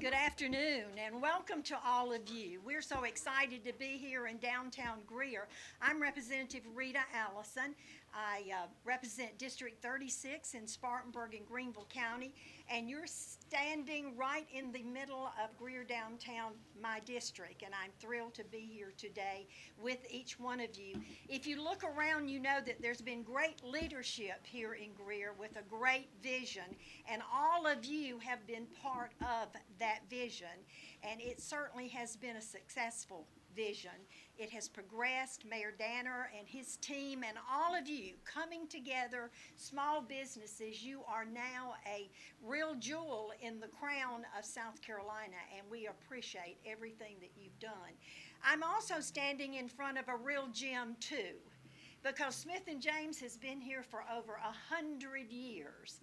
Good afternoon and welcome to all of you. We're so excited to be here in downtown Greer. I'm Representative Rita Allison. I represent District 36 in Spartanburg and Greenville County, and you're standing right in the middle of Greer downtown, my district, and I'm thrilled to be here today with each one of you. If you look around, you know that there's been great leadership here in Greer with a great vision, and all of you have been part of that vision, and it certainly has been a successful vision. It has progressed. Mayor Danner and his team and all of you coming together, small businesses, you are now a real jewel in the crown of South Carolina, and we appreciate everything that you've done. I'm also standing in front of a real gem too, because Smith & James has been here for over 100 years.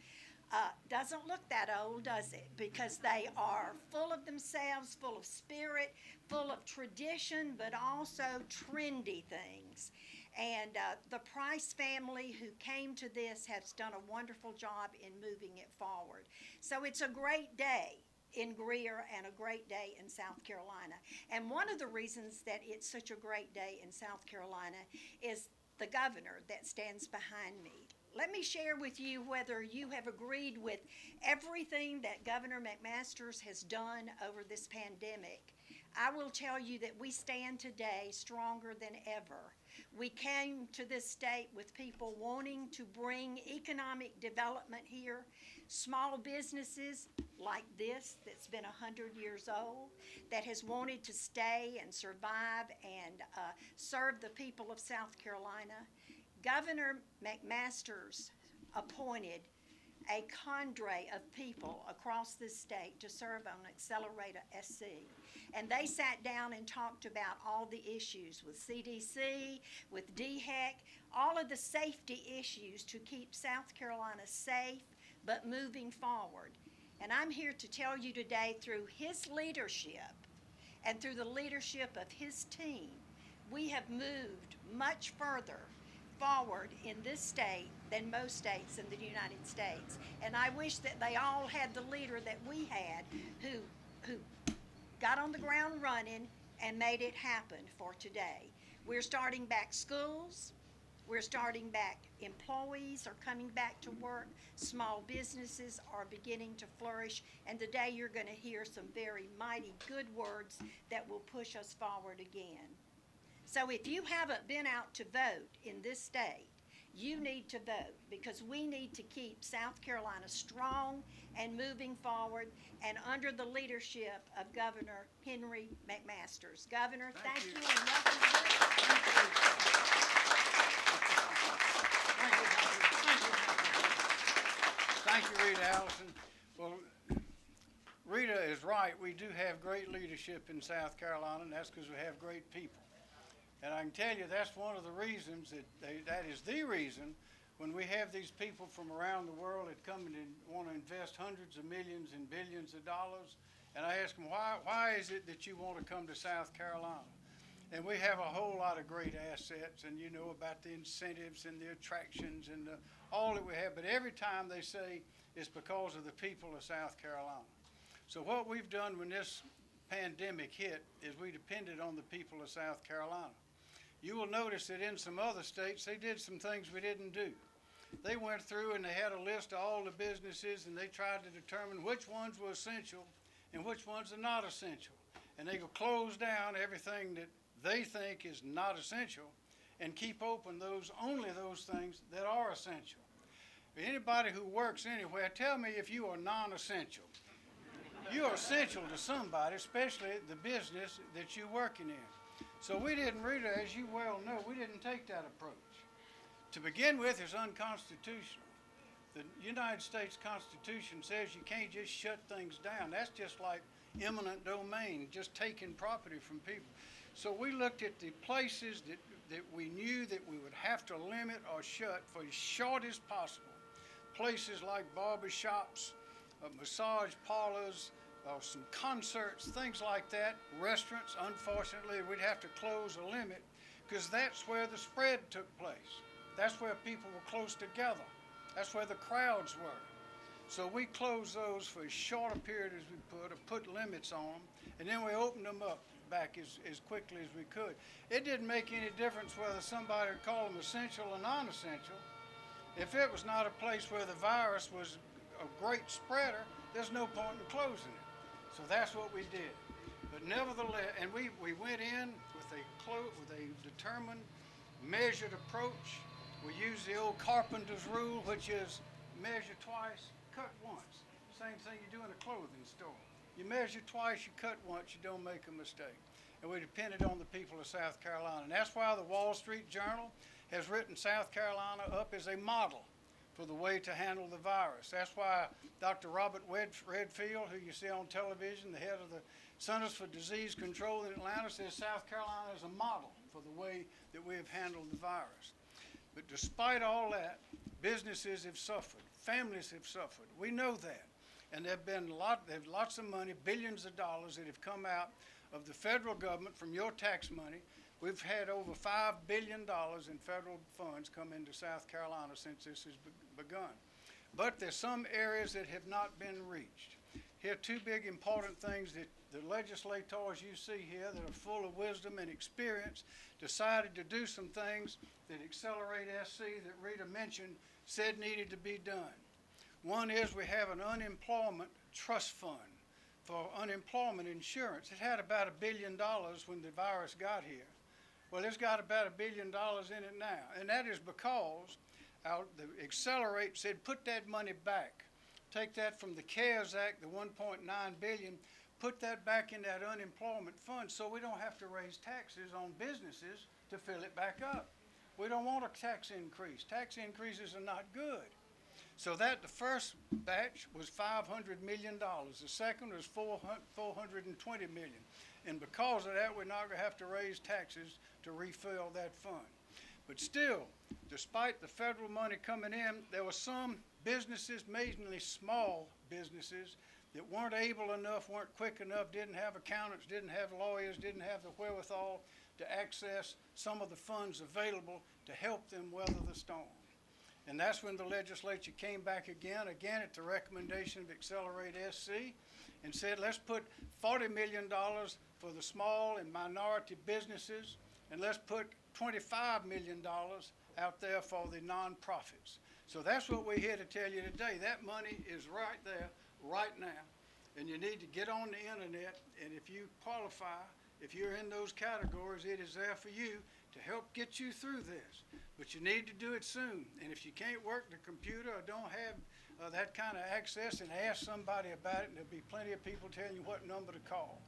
Doesn't look that old, does it? Because they are full of themselves, full of spirit, full of tradition, but also trendy things. And the Price family who came to this has done a wonderful job in moving it forward. So it's a great day in Greer and a great day in South Carolina. And one of the reasons that it's such a great day in South Carolina is the governor that stands behind me. Let me share with you whether you have agreed with everything that Governor McMaster has done over this pandemic. I will tell you that we stand today stronger than ever. We came to this state with people wanting to bring economic development here, small businesses like this that's been 100 years old, that has wanted to stay and survive and serve the people of South Carolina. Governor McMaster's appointed a cadre of people across this state to serve on Accelerator SC. And they sat down and talked about all the issues with CDC, with DHEC, all of the safety issues to keep South Carolina safe but moving forward. And I'm here to tell you today, through his leadership and through the leadership of his team, we have moved much further forward in this state than most states in the United States. And I wish that they all had the leader that we had who got on the ground running and made it happen for today. We're starting back schools. We're starting back, employees are coming back to work, small businesses are beginning to flourish, and today you're going to hear some very mighty good words that will push us forward again. So if you haven't been out to vote in this state, you need to vote, because we need to keep South Carolina strong and moving forward and under the leadership of Governor Henry McMaster. Governor, thank you and welcome to Thank you, Rita Allison. Well, Rita is right. We do have great leadership in South Carolina, and that's because we have great people. And I can tell you that's one of the reasons that is the reason when we have these people from around the world that come in and want to invest hundreds of millions and billions of dollars. And I ask them, why is it that you want to come to South Carolina? And we have a whole lot of great assets, and you know about the incentives and the attractions and all that we have. But every time they say it's because of the people of South Carolina. So what we've done when this pandemic hit is we depended on the people of South Carolina. You will notice that in some other states, they did some things we didn't do. They went through and they had a list of all the businesses, and they tried to determine which ones were essential and which ones are not essential. And they will close down everything that they think is not essential and keep open only those things that are essential. Anybody who works anywhere, tell me if you are non-essential. You are essential to somebody, especially the business that you're working in. So we didn't, Rita, as you well know, we didn't take that approach. To begin with, it's unconstitutional. The United States Constitution says you can't just shut things down. That's just like eminent domain, just taking property from people. So we looked at the places that we knew that we would have to limit or shut for as short as possible. Places like barber shops, massage parlors, some concerts, things like that, restaurants. Unfortunately, we'd have to close or limit because that's where the spread took place. That's where people were close together. That's where the crowds were. So we closed those for as short a period as we could, or put limits on them, and then we opened them up back as quickly as we could. It didn't make any difference whether somebody would call them essential or non-essential. If it was not a place where the virus was a great spreader, there's no point in closing it. So that's what we did. But nevertheless, and we went in with a determined, measured approach. We used the old carpenter's rule, which is measure twice, cut once. Same thing you do in a clothing store. You measure twice, you cut once, you don't make a mistake. And we depended on the people of South Carolina. And that's why the Wall Street Journal has written South Carolina up as a model for the way to handle the virus. That's why Dr. Robert Redfield, who you see on television, the head of the Centers for Disease Control in Atlanta, says South Carolina is a model for the way that we have handled the virus. But despite all that, businesses have suffered, families have suffered. We know that. And there's lots of money, billions of dollars that have come out of the federal government from your tax money. We've had over $5 billion in federal funds come into South Carolina since this has begun. But there's some areas that have not been reached. Here are two big important things that the legislators you see here that are full of wisdom and experience decided to do some things that Accelerate SC that Rita mentioned said needed to be done. One is we have an unemployment trust fund for unemployment insurance. It had about $1 billion when the virus got here. Well, it's got about $1 billion in it now, and that is because the Accelerate said put that money back. Take that from the CARES Act, the $1.9 billion, put that back in that unemployment fund so we don't have to raise taxes on businesses to fill it back up. We don't want a tax increase. Tax increases are not good. So that the first batch was $500 million. The second was $420 million. And because of that, we're not going to have to raise taxes to refill that fund. But still, despite the federal money coming in, there were some businesses, mainly small businesses, that weren't able enough, weren't quick enough, didn't have accountants, didn't have lawyers, didn't have the wherewithal to access some of the funds available to help them weather the storm. And that's when the legislature came back again at the recommendation of Accelerate SC, and said, let's put $40 million for the small and minority businesses, and let's put $25 million out there for the nonprofits. So that's what we're here to tell you today. That money is right there, right now, and you need to get on the internet, and if you qualify, if you're in those categories, it is there for you to help get you through this. But you need to do it soon, and if you can't work the computer or don't have that kind of access, and ask somebody about it, and there'll be plenty of people telling you what number to call.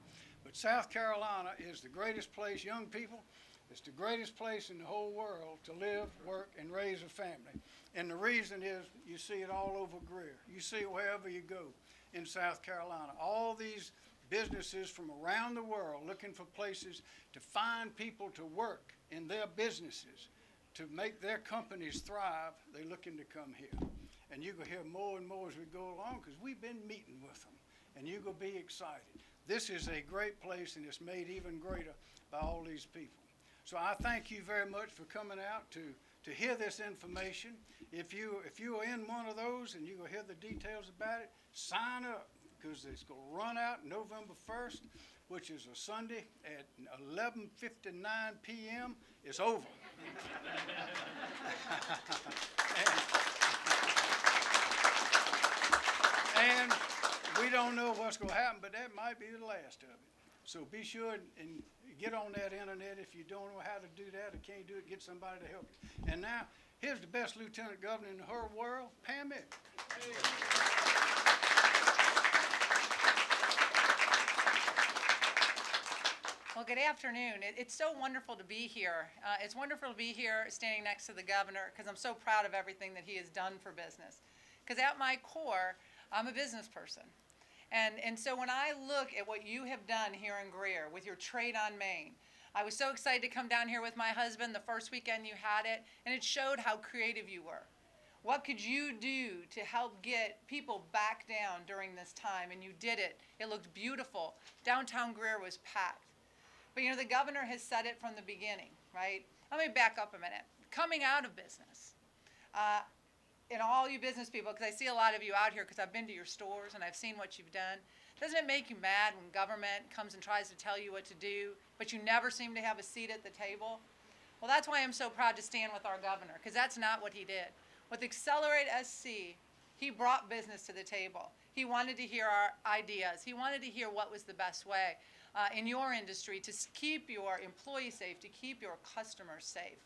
But South Carolina is the greatest place, young people, it's the greatest place in the whole world to live, work, and raise a family. And the reason is you see it all over Greer. You see it wherever you go in South Carolina. All these businesses from around the world looking for places to find people to work in their businesses, to make their companies thrive, they're looking to come here. And you're going to hear more and more as we go along, because we've been meeting with them, and you're going to be excited. This is a great place, and it's made even greater by all these people. So I thank you very much for coming out to hear this information. If you are in one of those and you're going to hear the details about it, sign up, because it's going to run out November 1st, which is a Sunday at 11:59 p.m. It's over. And we don't know what's going to happen, but that might be the last of it. So be sure and get on that internet. If you don't know how to do that or can't do it, get somebody to help you. And now, here's the best lieutenant governor in the whole world, Pam Mick. Well, good afternoon. It's so wonderful to be here. It's wonderful to be here standing next to the governor, because I'm so proud of everything that he has done for business. Because at my core, I'm a business person. And so when I look at what you have done here in Greer with your Trade on Main, I was so excited to come down here with my husband the first weekend you had it, and it showed how creative you were. What could you do to help get people back down during this time? And you did it. It looked beautiful. Downtown Greer was packed. But you know, the governor has said it from the beginning, right? Let me back up a minute. Coming out of business, all you business people, because I see a lot of you out here, because I've been to your stores and I've seen what you've done. Doesn't it make you mad when government comes and tries to tell you what to do, but you never seem to have a seat at the table? Well, that's why I'm so proud to stand with our governor, because that's not what he did. With Accelerate SC, he brought business to the table. He wanted to hear our ideas. He wanted to hear what was the best way in your industry to keep your employees safe, to keep your customers safe.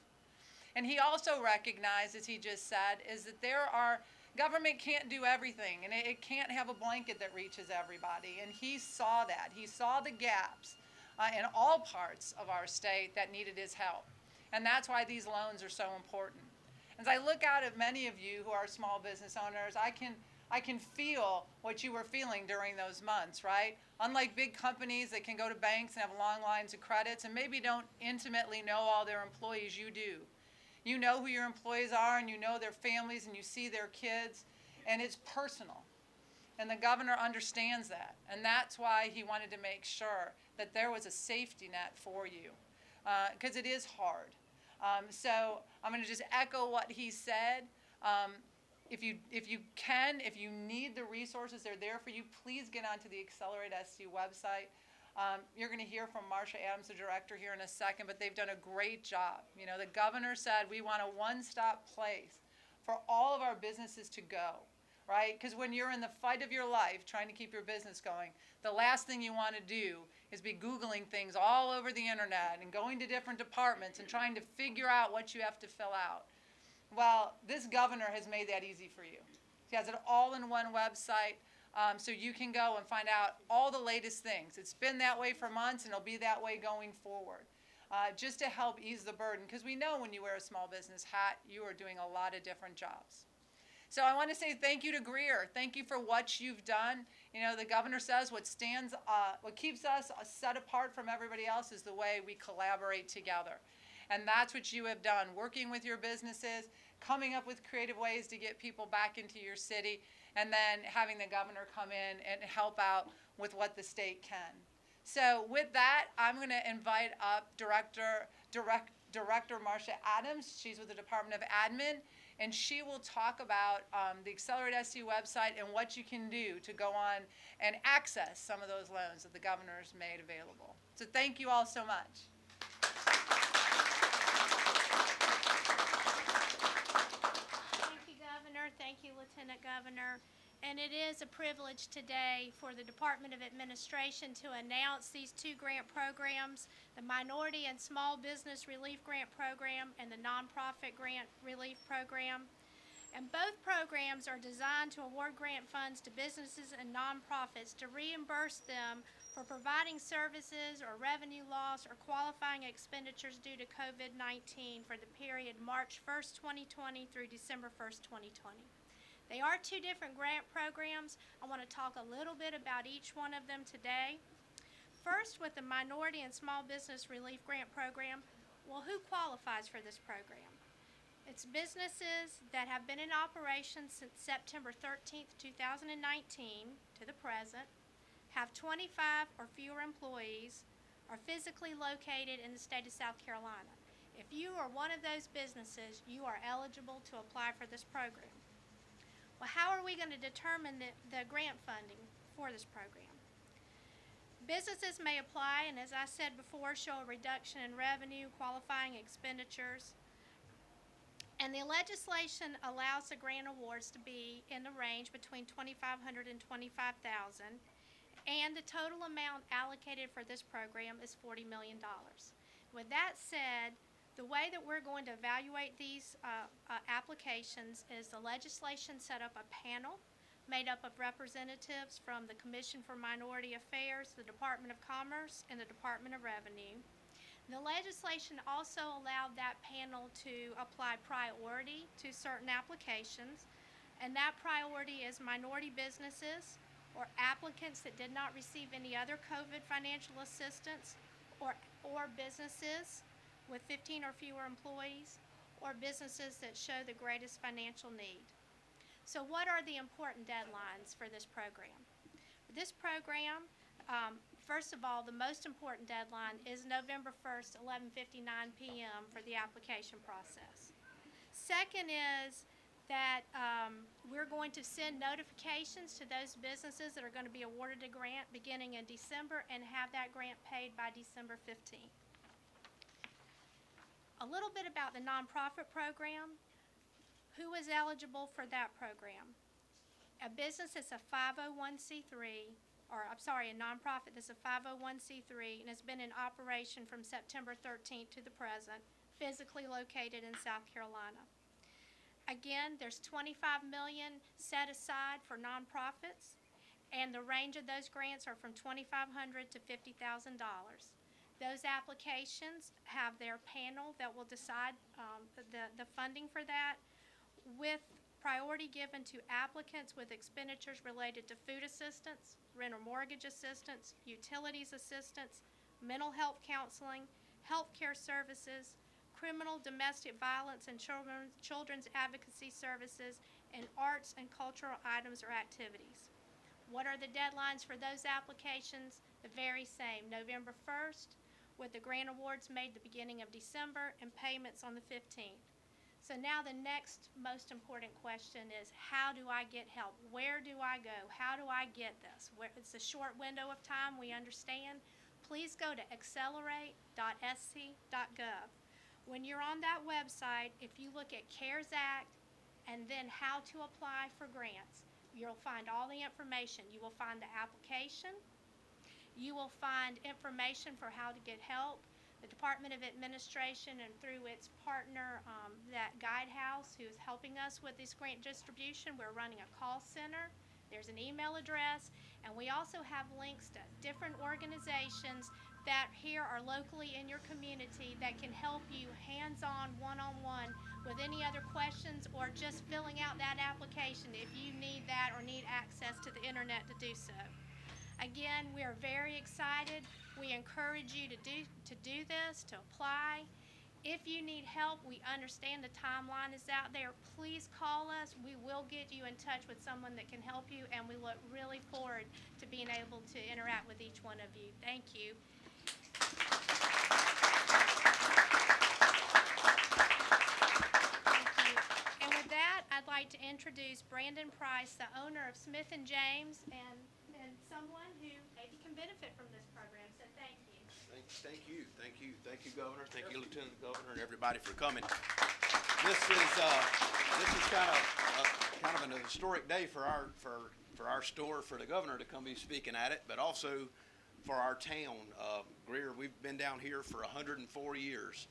And he also recognized, as he just said, is that government can't do everything, and it can't have a blanket that reaches everybody. And he saw that. He saw the gaps in all parts of our state that needed his help. And that's why these loans are so important. As I look out at many of you who are small business owners, I can feel what you were feeling during those months, right? Unlike big companies that can go to banks and have long lines of credits and maybe don't intimately know all their employees, you do. You know who your employees are, and you know their families, and you see their kids, and it's personal. And the governor understands that, and that's why he wanted to make sure that there was a safety net for you, because it is hard. So I'm going to just echo what he said. If you need the resources, they're there for you. Please get onto the Accelerate SC website. You're going to hear from Marcia Adams, the director, here in a second, but they've done a great job. You know, the governor said we want a one-stop place for all of our businesses to go, right? Because when you're in the fight of your life trying to keep your business going, the last thing you want to do is be Googling things all over the internet and going to different departments and trying to figure out what you have to fill out. Well, this governor has made that easy for you. He has it all in one website. So you can go and find out all the latest things. It's been that way for months, and it'll be that way going forward, just to help ease the burden. Because we know when you wear a small business hat, you are doing a lot of different jobs. So I want to say thank you to Greer. Thank you for what you've done. You know, the governor says what keeps us set apart from everybody else is the way we collaborate together. And that's what you have done, working with your businesses, coming up with creative ways to get people back into your city, and then having the governor come in and help out with what the state can. So with that, I'm going to invite up Director Marcia Adams. She's with the Department of Admin, and she will talk about the Accelerate SC website and what you can do to go on and access some of those loans that the governor's made available. So thank you all so much. Thank you, Lieutenant Governor. And it is a privilege today for the Department of Administration to announce these two grant programs, the Minority and Small Business Relief Grant Program and the Nonprofit Grant Relief Program. And both programs are designed to award grant funds to businesses and nonprofits to reimburse them for providing services or revenue loss or qualifying expenditures due to COVID-19 for the period March 1st, 2020 through December 1st, 2020. They are two different grant programs. I want to talk a little bit about each one of them today. First, with the Minority and Small Business Relief Grant Program, well, who qualifies for this program? It's businesses that have been in operation since September 13th, 2019 to the present, have 25 or fewer employees, are physically located in the state of South Carolina. If you are one of those businesses, you are eligible to apply for this program. Well, how are we going to determine the grant funding for this program? Businesses may apply, and as I said before, show a reduction in revenue, qualifying expenditures. And the legislation allows the grant awards to be in the range between $2,500 and $25,000, and the total amount allocated for this program is $40 million. With that said, the way that we're going to evaluate these applications is the legislation set up a panel made up of representatives from the Commission for Minority Affairs, the Department of Commerce, and the Department of Revenue. The legislation also allowed that panel to apply priority to certain applications, and that priority is minority businesses or applicants that did not receive any other COVID financial assistance, or businesses with 15 or fewer employees, or businesses that show the greatest financial need. So what are the important deadlines for this program? This program, first of all, the most important deadline is November 1st, 11:59 p.m. for the application process. Second is that going to send notifications to those businesses that are going to be awarded a grant beginning in December and have that grant paid by December 15th. A little bit about the nonprofit program. Who is eligible for that program? A business that's a 501c3, or I'm sorry, a nonprofit that's a 501c3 and has been in operation from September 13th to the present, physically located in South Carolina. Again, there's $25 million set aside for nonprofits, and the range of those grants are from $2,500 to $50,000. Those applications have their panel that will decide the funding for that, with priority given to applicants with expenditures related to food assistance, rent or mortgage assistance, utilities assistance, mental health counseling, health care services, criminal, domestic violence, and children's advocacy services, and arts and cultural items or activities. What are the deadlines for those applications? The very same, November 1st, with the grant awards made the beginning of December and payments on the 15th. So now the next most important question is, how do I get help? Where do I go? How do I get this? It's a short window of time, we understand. Please go to accelerate.sc.gov. When you're on that website, if you look at CARES Act and then how to apply for grants, you'll find all the information. You will find the application. You will find information for how to get help. The Department of Administration and through its partner, that Guidehouse, who is helping us with this grant distribution, we're running a call center. There's an email address, and we also have links to different organizations that here are locally in your community that can help you hands-on, one-on-one with any other questions or just filling out that application if you need that or need access to the internet to do so. Again, we are very excited. We encourage you to do this, to apply. If you need help, we understand the timeline is out there. Please call us. We will get you in touch with someone that can help you, and we look really forward to being able to interact with each one of you. Thank you. Thank you. And with that, I'd like to introduce Brandon Price, the owner of Smith & James, and someone who maybe can benefit from this program, so thank you. Thank you, Governor. Thank you, Lieutenant Governor, and everybody for coming. This is kind of an historic day for our store, for the Governor to come be speaking at it, but also for our town. Greer, we've been down here for 104 years.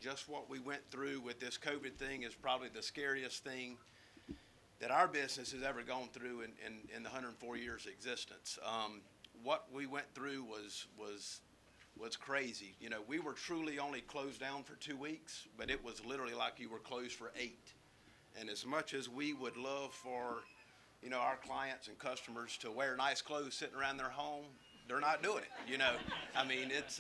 Just what we went through with this COVID thing is probably the scariest thing that our business has ever gone through in the 104 years existence. What we went through was crazy. You know, we were truly only closed down for 2 weeks, but it was literally like you were closed for 8. And as much as we would love for, you know, our clients and customers to wear nice clothes sitting around their home, they're not doing it. You know, I mean, it's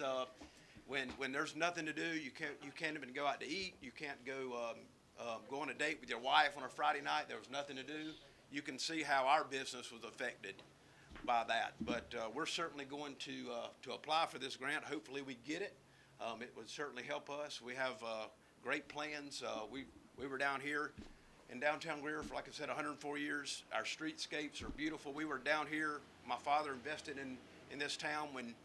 when there's nothing to do, you can't even go out to eat. You can't go on a date with your wife on a Friday night. There was nothing to do. You can see how our business was affected by that. But we're certainly going to apply for this grant. Hopefully we get it. It would certainly help us. We have great plans. We were down here in downtown Greer for, like I said, 104 years. Our streetscapes are beautiful. We were down here. My father invested in this town when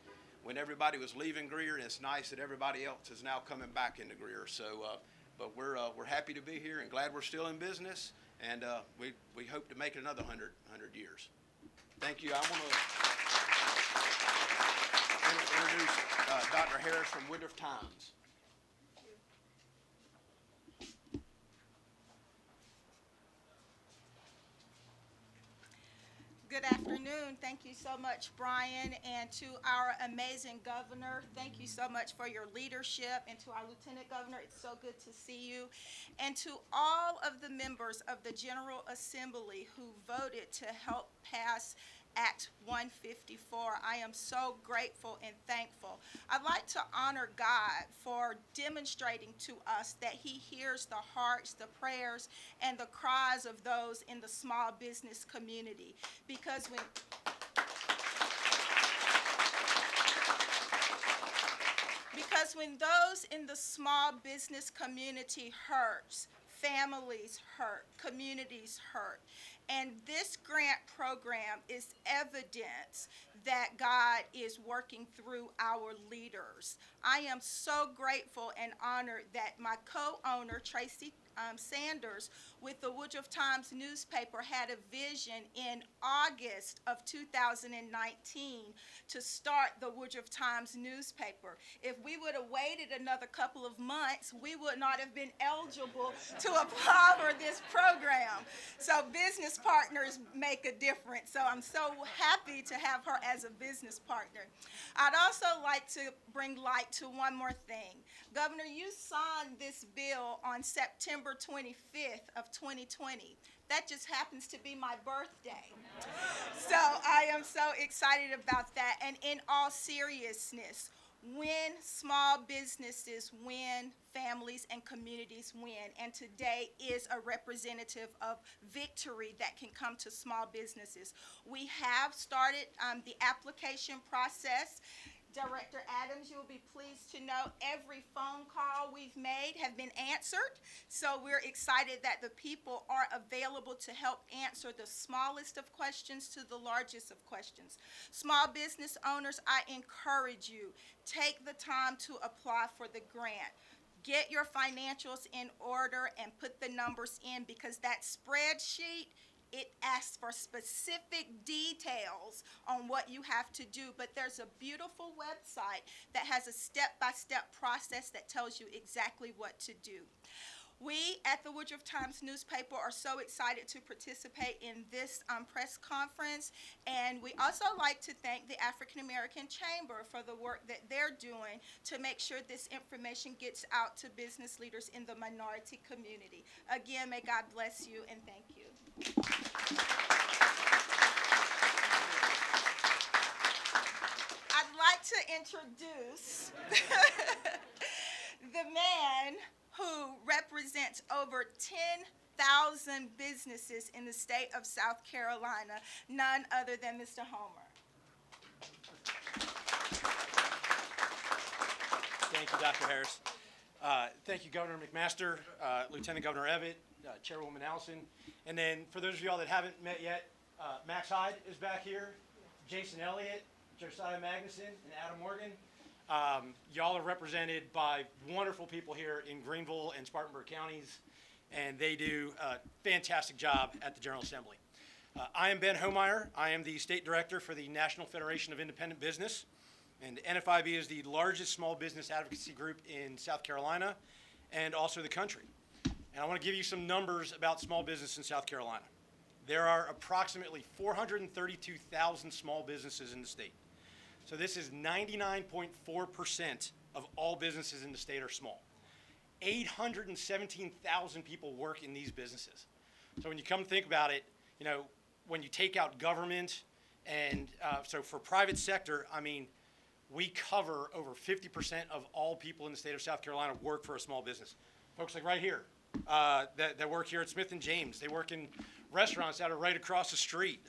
everybody was leaving Greer, and it's nice that everybody else is now coming back into Greer. So, but we're happy to be here and glad we're still in business, and we hope to make it another 100 years. Thank you. I want to introduce Dr. Harris from Woodruff Times. Good afternoon. Thank you so much, Brian, and to our amazing governor. Thank you so much for your leadership, and to our Lieutenant Governor, it's so good to see you. And to all of the members of the General Assembly who voted to help pass Act 154. I am so grateful and thankful. I'd like to honor God for demonstrating to us that He hears the hearts, the prayers, and the cries of those in the small business community. Because when those in the small business community hurts, families hurt, communities hurt. And this grant program is evidence that God is working through our leaders. I am so grateful and honored that my co-owner, Tracy Sanders, with the Woodruff Times newspaper, had a vision in August of 2019 to start the Woodruff Times newspaper. If we would have waited another couple of months, we would not have been eligible to apply for this program. So business partners make a difference. So I'm so happy to have her as a business partner. I'd also like to bring light to one more thing. Governor, you signed this bill on September 25th of 2020. That just happens to be my birthday. So I am so excited about that. And in all seriousness, when small businesses win, families and communities win. And today is a representative of victory that can come to small businesses. We have started the application process. Director Adams, you will be pleased to know every phone call we've made have been answered. So we're excited that the people are available to help answer the smallest of questions to the largest of questions. Small business owners, I encourage you, take the time to apply for the grant. Get your financials in order and put the numbers in, because that spreadsheet, it asks for specific details on what you have to do, but there's a beautiful website that has a step-by-step process that tells you exactly what to do. We at the Woodruff Times newspaper are so excited to participate in this press conference, and we also like to thank the African American Chamber for the work that they're doing to make sure this information gets out to business leaders in the minority community. Again, may God bless you, and thank you. I'd like to introduce the man who represents over 10,000 businesses in the state of South Carolina, none other than Mr. Homer. Thank you, Dr. Harris. Thank you, Governor McMaster, Lieutenant Governor Evett, Chairwoman Allison. And then for those of y'all that haven't met yet, Max Hyde is back here, Jason Elliott, Josiah Magnuson, and Adam Morgan. Y'all are represented by wonderful people here in Greenville and Spartanburg counties, and they do a fantastic job at the General Assembly. I am Ben Homeyer. I am the State Director for the National Federation of Independent Business, and NFIB is the largest small business advocacy group in South Carolina and also the country. And I want to give you some numbers about small business in South Carolina. There are approximately 432,000 small businesses in the state. So this is 99.4% of all businesses in the state are small. 817,000 people work in these businesses. So when you come to think about it, you know, when you take out government and so for private sector, I mean, we cover over 50% of all people in the state of South Carolina work for a small business. Folks like right here that work here at Smith & James, they work in restaurants that are right across the street.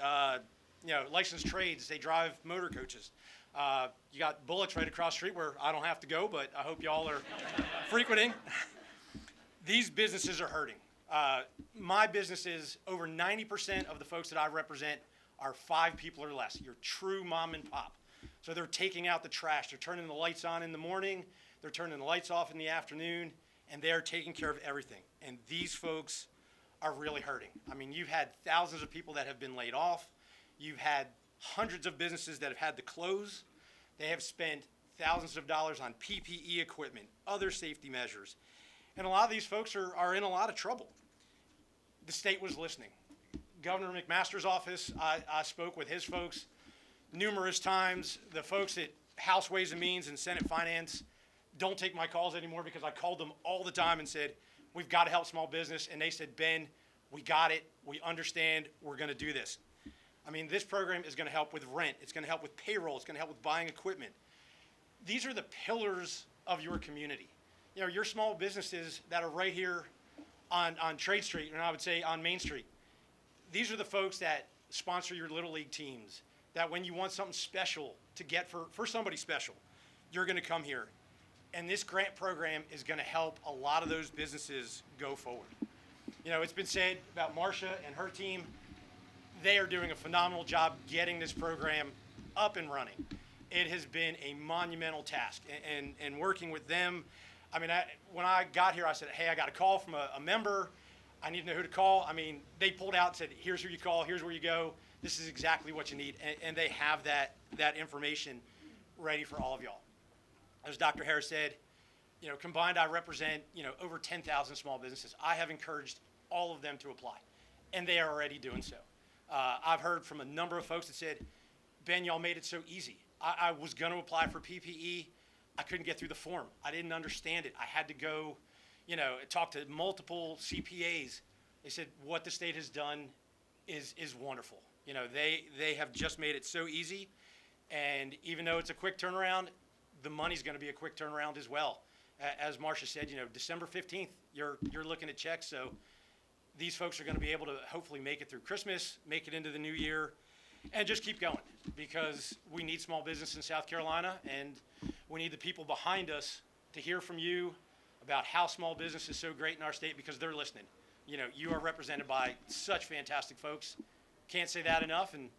You know, licensed trades, they drive motor coaches. You got Bullets right across the street where I don't have to go, but I hope y'all are frequenting. These businesses are hurting. My businesses, over 90% of the folks that I represent are 5 people or less. You're true mom and pop. So they're taking out the trash. They're turning the lights on in the morning. They're turning the lights off in the afternoon, and they're taking care of everything. And these folks are really hurting. I mean, you've had thousands of people that have been laid off. You've had hundreds of businesses that have had to close. They have spent thousands of dollars on PPE equipment, other safety measures. And a lot of these folks are in a lot of trouble. The state was listening. Governor McMaster's office, I spoke with his folks numerous times. The folks at House Ways and Means and Senate Finance don't take my calls anymore because I called them all the time and said, we've got to help small business. And they said, Ben, we got it. We understand. We're going to do this. I mean, this program is going to help with rent. It's going to help with payroll. It's going to help with buying equipment. These are the pillars of your community. You know, your small businesses that are right here on Trade Street, and I would say on Main Street. These are the folks that sponsor your Little League teams, that when you want something special to get for somebody special, you're going to come here. And this grant program is going to help a lot of those businesses go forward. You know, it's been said about Marcia and her team. They are doing a phenomenal job getting this program up and running. It has been a monumental task, and working with them. I mean, when I got here, I said, hey, I got a call from a member. I need to know who to call. I mean, they pulled out and said, here's who you call, here's where you go. This is exactly what you need, and they have that information ready for all of y'all. As Dr. Harris said, you know, combined, I represent, you know, over 10,000 small businesses. I have encouraged all of them to apply, and they are already doing so. I've heard from a number of folks that said, Ben, y'all made it so easy. I was going to apply for PPE. I couldn't get through the form. I didn't understand it. I had to go, you know, talk to multiple CPAs. They said what the state has done is wonderful. You know, they have just made it so easy, and even though it's a quick turnaround, the money's going to be a quick turnaround as well. As Marcia said, you know, December 15th, you're looking at checks, so these folks are going to be able to hopefully make it through Christmas, make it into the new year, and just keep going, because we need small business in South Carolina, and we need the people behind us to hear from you about how small business is so great in our state, because they're listening. You know, you are represented by such fantastic folks. Can't say that enough, and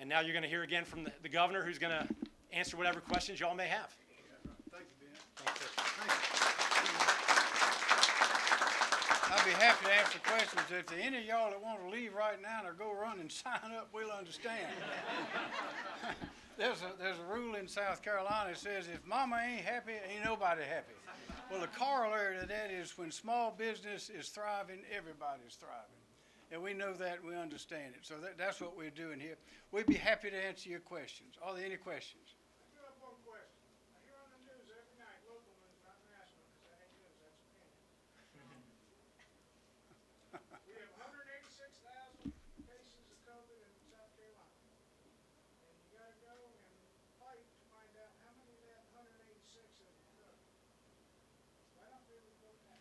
now you're going to hear again from the governor, who's going to answer whatever questions y'all may have. Thank you, Ben. Thank you. I'd be happy to answer questions. If there are any of y'all that want to leave right now or go run and sign up, we'll understand. There's a rule in South Carolina that says if mama ain't happy, ain't nobody happy. Well, the corollary to that is when small business is thriving, everybody's thriving. And we know that, we understand it. So that's what we're doing here. We'd be happy to answer your questions. Are there any questions? I do have one question. I hear on the news every night, local news, not national, because that ain't news, that's opinion. We have 186,000 cases of COVID in South Carolina. And you gotta go and fight to find out how many of that 186 have recovered. Why don't we report that?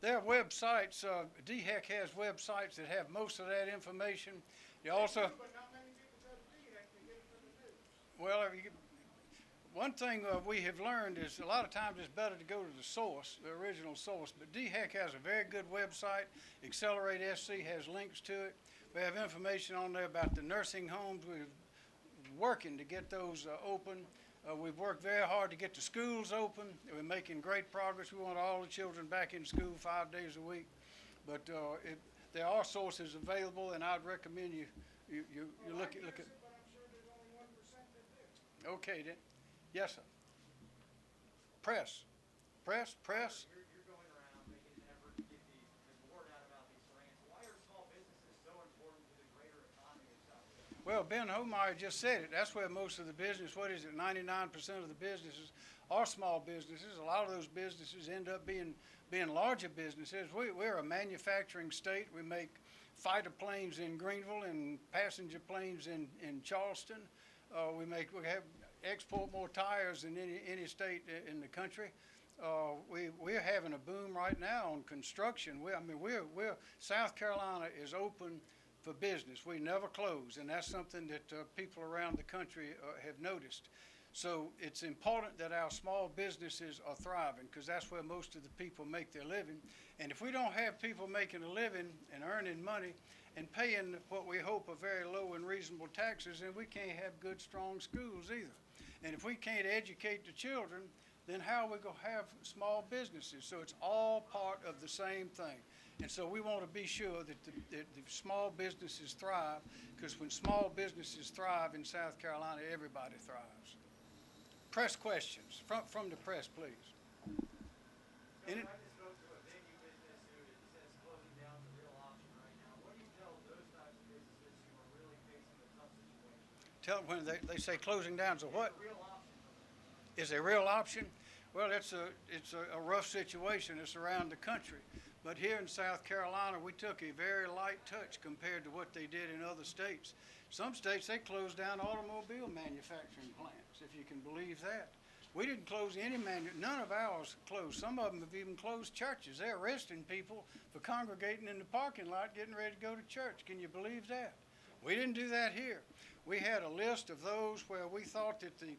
There are websites, DHEC has websites that have most of that information. You also, But not many people go to DHEC to get it from the news. well, one thing we have learned is a lot of times it's better to go to the source, the original source. But DHEC has a very good website. Accelerate SC has links to it. We have information on there about the nursing homes. We're working to get those open. We've worked very hard to get the schools open. We're making great progress. We want all the children back in school 5 days a week. But there are sources available, and I'd recommend you look at. But I'm sure there's only 1% that do. Okay then. Yes, sir. Press. You're going around making an effort to get the word out about these grants. Why are small businesses so important to the greater economy of South Carolina? Well, Ben Homeyer just said it. That's where most of the business, 99% of the businesses are small businesses. A lot of those businesses end up being larger businesses. We're a manufacturing state. We make fighter planes in Greenville and passenger planes in Charleston. We export more tires than any state in the country. We're having a boom right now on construction. South Carolina is open for business. We never close, and that's something that people around the country have noticed. So it's important that our small businesses are thriving, because that's where most of the people make their living. And if we don't have people making a living and earning money and paying what we hope are very low and reasonable taxes, then we can't have good, strong schools either. And if we can't educate the children, then how are we going to have small businesses? So it's all part of the same thing. And so we want to be sure that the small businesses thrive, because when small businesses thrive in South Carolina, everybody thrives. Press questions from the press, please. I just spoke to a venue business who says closing down is a real option right now. What do you tell those types of businesses who are really facing a tough situation? Tell them when they say closing down is a what? A real option. Is a real option? Well, it's a rough situation. It's around the country. But here in South Carolina, we took a very light touch compared to what they did in other states. Some states, they closed down automobile manufacturing plants, if you can believe that. We didn't close none of ours closed. Some of them have even closed churches. They're arresting people for congregating in the parking lot, getting ready to go to church. Can you believe that? We didn't do that here. We had a list of those where we thought that the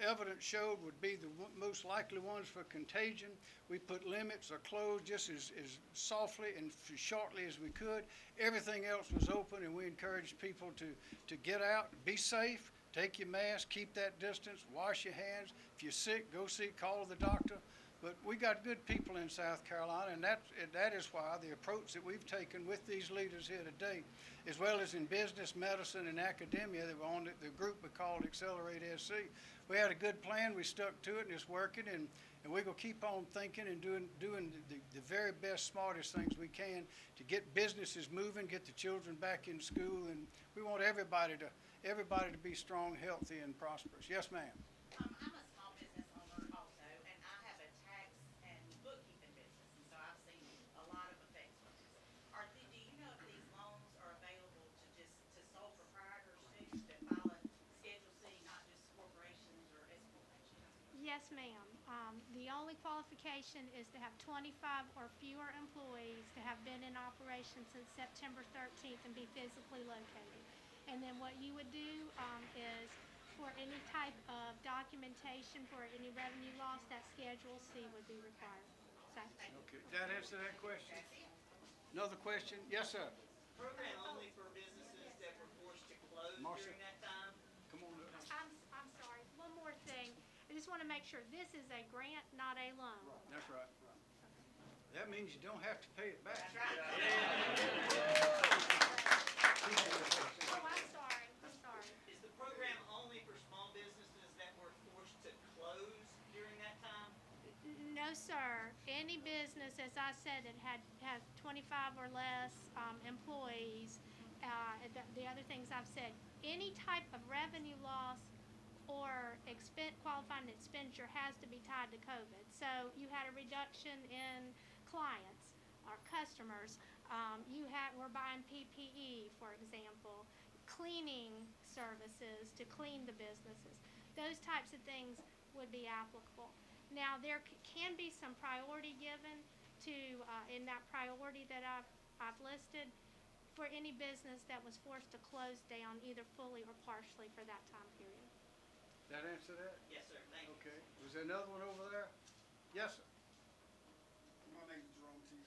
evidence showed would be the most likely ones for contagion. We put limits or closed just as softly and shortly as we could. Everything else was open, and we encouraged people to get out, be safe, take your mask, keep that distance, wash your hands. If you're sick, go call the doctor. But we got good people in South Carolina, and that is why the approach that we've taken with these leaders here today, as well as in business, medicine, and academia, that were on the group we called Accelerate SC. We had a good plan, we stuck to it, and it's working, and we're going to keep on thinking and doing the very best, smartest things we can to get businesses moving, get the children back in school, and we want everybody to be strong, healthy, and prosperous. Yes, ma'am. I'm a small business owner also, and I have a tax and bookkeeping business, and so I've seen a lot of effects from this. Do you know if these loans are available to sole proprietors too, that file a Schedule C, not just corporations or S corporations? Yes, ma'am. The only qualification is to have 25 or fewer employees, to have been in operation since September 13th and be physically located. And then what you would do is, for any type of documentation for any revenue loss, that Schedule C would be required. So, Okay, did that answer that question? Another question? Yes, sir. Program only for businesses that were forced to close Marcia. during that time? Come on up. I'm sorry, one more thing. I just want to make sure, this is a grant, not a loan. That's right. That means you don't have to pay it back. Oh, I'm sorry. Is the program only for small businesses that were forced to close during that time? No, sir. Any business, as I said, that has 25 or less employees, the other things I've said, any type of revenue loss or qualifying expenditure has to be tied to COVID. So you had a reduction in clients or customers. We're buying PPE, for example, cleaning services to clean the businesses. Those types of things would be applicable. Now, there can be some priority given to, in that priority that I've listed, for any business that was forced to close down either fully or partially for that time period. That answer that? Yes, sir, thank you. Okay. Was there another one over there? Yes, sir. My name is Jerome T.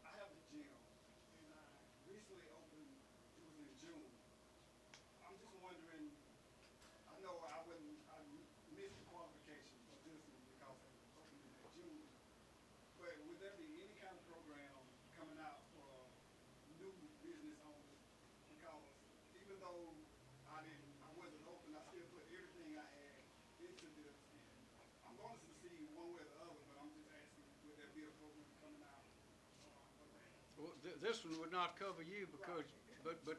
I have a gym, and I recently opened, it was in June. I'm just wondering, I know I missed the qualifications for this one because I opened it in June. But would there be any kind of program coming out for new business owners? Because even though I wasn't open, I still put everything I had into this, and I'm going to succeed one way or the other, but I'm just asking, would there be a program coming out for that? Well, this one would not cover you because, but the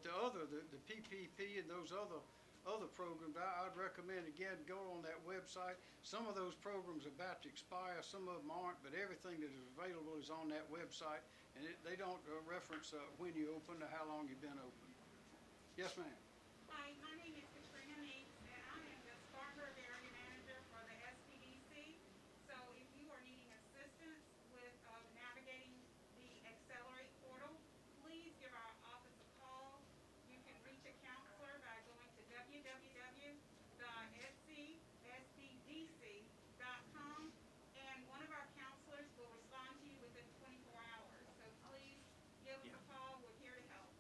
PPP and those other programs, I'd recommend, again, go on that website. Some of those programs are about to expire, some of them aren't, but everything that is available is on that website, and they don't reference when you opened or how long you've been open. Yes, ma'am. Hi, my name is Katrina Meeks, and I am the Spartanburg area manager for the SPDC. So if you are needing assistance with navigating the Accelerate portal, please give our office a call. You can reach a counselor by going to www.scsbdc.com, and one of our counselors will respond to you within 24 hours. So please give us a call. We're here to help.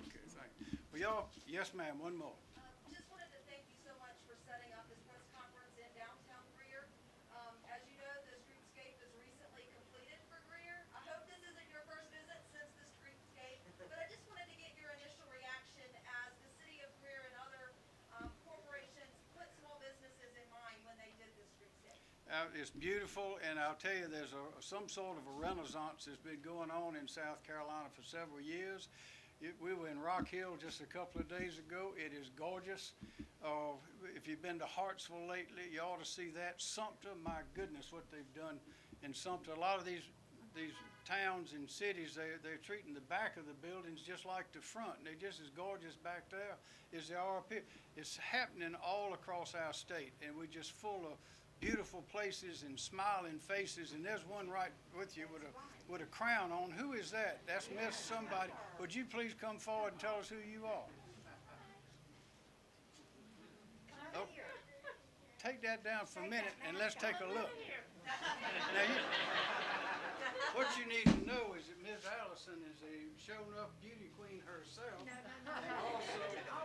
Okay, thank you. Well, y'all, yes, ma'am, one more. Just wanted to thank you so much for setting up this press conference in downtown Greer. As you know, the streetscape is recently completed for Greer. I hope this isn't your first visit since the streetscape, but I just wanted to get your initial reaction as the city of Greer and other corporations put small businesses in mind when they did this streetscape. It's beautiful, and I'll tell you, there's some sort of a renaissance that's been going on in South Carolina for several years. We were in Rock Hill just a couple of days ago. It is gorgeous. If you've been to Hartsville lately, you ought to see that. Sumter, my goodness, what they've done in Sumter. A lot of these towns and cities, they're treating the back of the buildings just like the front. They're just as gorgeous back there as they are up here. It's happening all across our state, and we're just full of beautiful places and smiling faces. And there's one right with you with a crown on. Who is that? That's Miss somebody. Would you please come forward and tell us who you are? Oh, take that down for a minute and let's take a look. Now, what you need to know is that Ms. Allison is a shown-up beauty queen herself. No, And no. also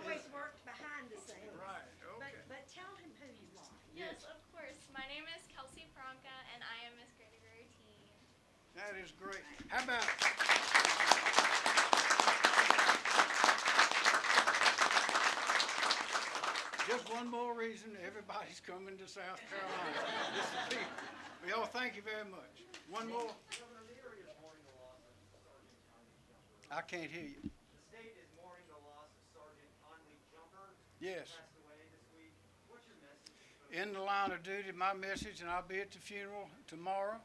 Always is- worked behind the scenes. Right, okay. But tell him who you are. Yes, of course. My name is Kelsey Franca, and I am Miss Greater Teen. That is great. How about? Just one more reason everybody's coming to South Carolina. It's the people. Well, thank you very much. One more. Governor Leary is mourning the loss of Sergeant Conley Jumper. I can't hear you. The state is mourning the loss of Sergeant Conley Jumper. Yes. Who passed away this week. What's your message? In the line of duty, my message, and I'll be at the funeral tomorrow.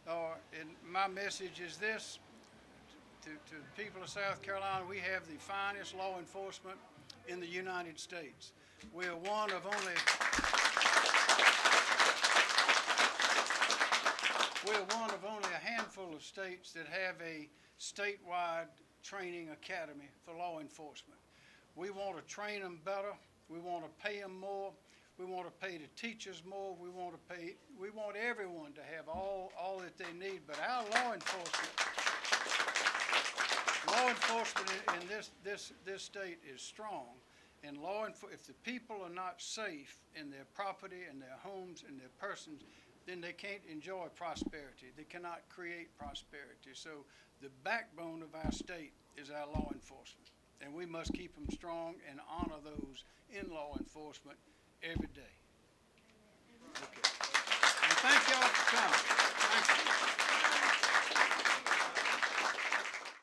And my message is this: to the people of South Carolina, we have the finest law enforcement in the United States. We are one of only a handful of states that have a statewide training academy for law enforcement. We want to train them better. We want to pay them more. We want to pay the teachers more. We want everyone to have all that they need. But our law enforcement in this state is strong. And if the people are not safe in their property and their homes and their persons, then they can't enjoy prosperity. They cannot create prosperity. So the backbone of our state is our law enforcement. And we must keep them strong and honor those in law enforcement every day. Okay. And thank y'all for coming.